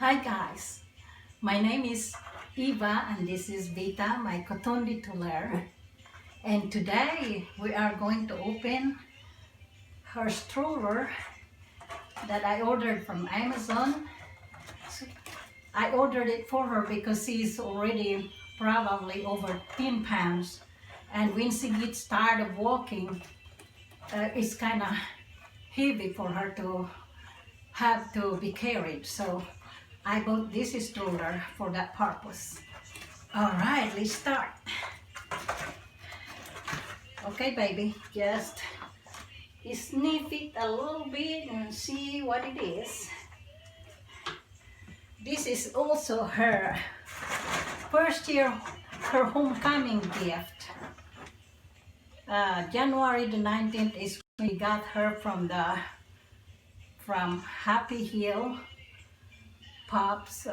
Hi guys, my name is Eva and this is Vita, my cotton titular. And today we are going to open her stroller that I ordered from Amazon. I ordered it for her because she's already probably over 10 pounds. And when she gets tired of walking, it's kind of heavy for her to have to be carried. So I bought this stroller for that purpose. All right, let's start. Okay, baby, just sniff it a little bit and see what it is. This is also her first year, her homecoming gift. January the 19th is when we got her from Happy Hill Pups.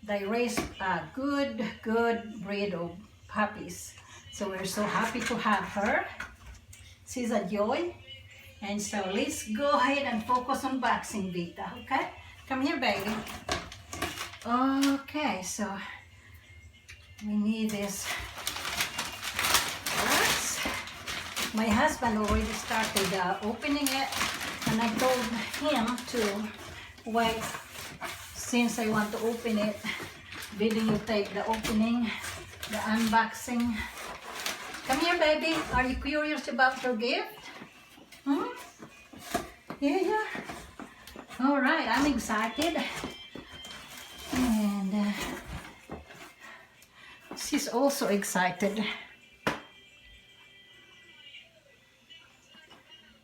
They raise a good breed of puppies. So we're so happy to have her. She's a joy. And so let's go ahead and focus on boxing, Vita, okay? Come here, baby. Okay, so we need this box. My husband already started opening it, and I told him to wait since I want to open it. Didn't you take the opening, the unboxing? Come here, baby. Are you curious about your gift? Yeah. All right, I'm excited. And she's also excited.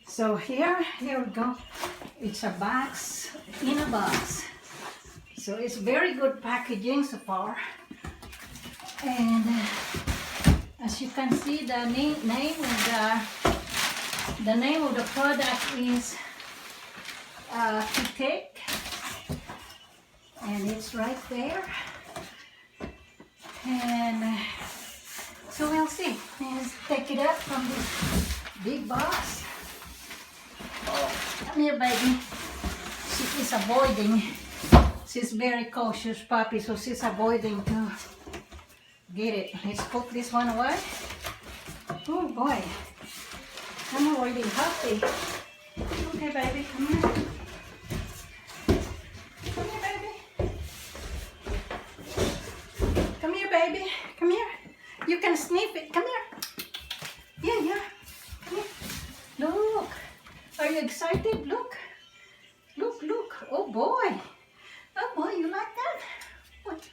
So here we go. It's a box in a box. So it's very good packaging so far. And as you can see, the name of the product is Petique, and it's right there. And so we'll see. Let's take it up from this big box. Oh, come here, baby. She is avoiding. She's very cautious puppy, so she's avoiding to get it. Let's put this one away. Oh boy, I'm already happy. Okay, baby, come here. Come here, baby. Come here, baby. Come here. You can sniff it. Come here. Yeah. Come here. Look. Are you excited? Look. Look. Oh boy. Oh boy, you like that? What?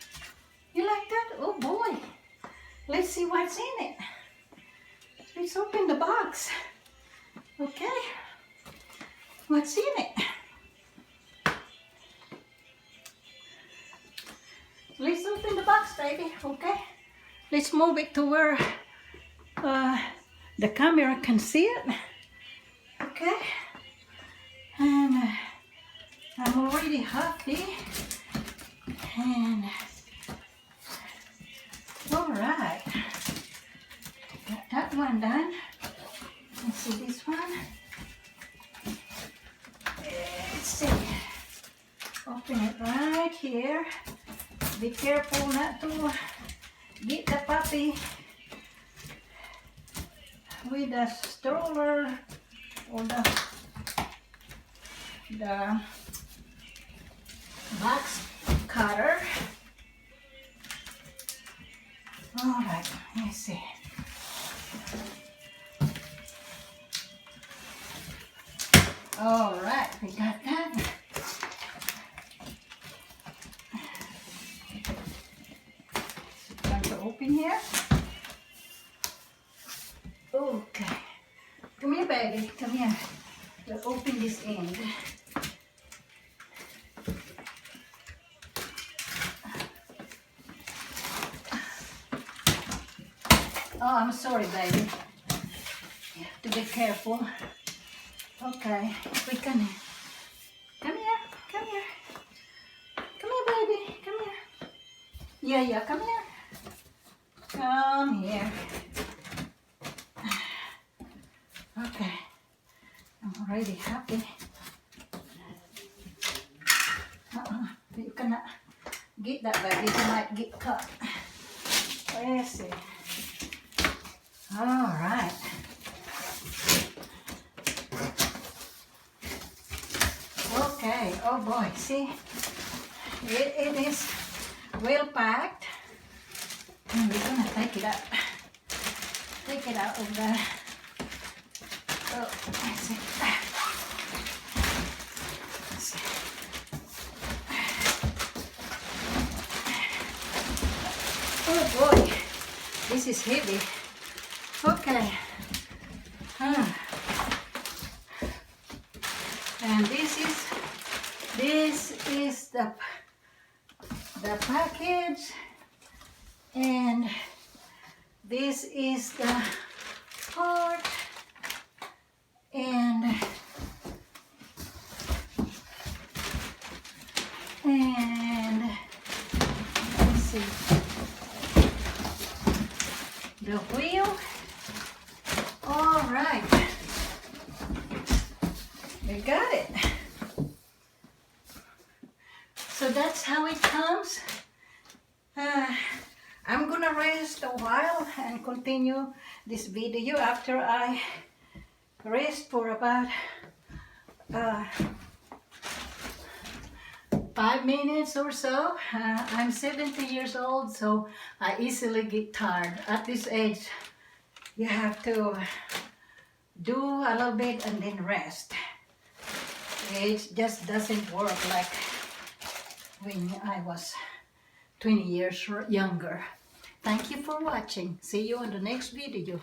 You like that? Oh boy. Let's see what's in it. Let's open the box. Okay. What's in it? Let's open the box, baby. Okay. Let's move it to where the camera can see it. Okay. And I'm already happy. And all right, got that one done. Let's see this one. Let's see. Open it right here. Be careful not to get the puppy with the stroller or the box cutter. All right, let's see. All right, we got that. Time to open here. Okay. Come here, baby. Come here. We'll open this end. Oh, I'm sorry, baby. You have to be careful. Okay, we can. Come here, come here. Come here, baby, come here. Yeah, come here. Come here. Okay, I'm already happy. get that baby, you might get caught. Let's see. All right. Okay, oh boy, see, it is well packed. And we're gonna take it out. Take it out of the, oh, let's see. Let's see. Oh boy, this is heavy. Okay. And this is the package, and this is the part, and let's see, the wheel. All right, we got it. So that's how it comes. I'm gonna rest a while and continue this video after I rest for about 5 minutes or so. I'm 70 years old, so I easily get tired. At this age, you have to do a little bit and then rest. It just doesn't work like when I was 20 years younger. Thank you for watching. See you on the next video.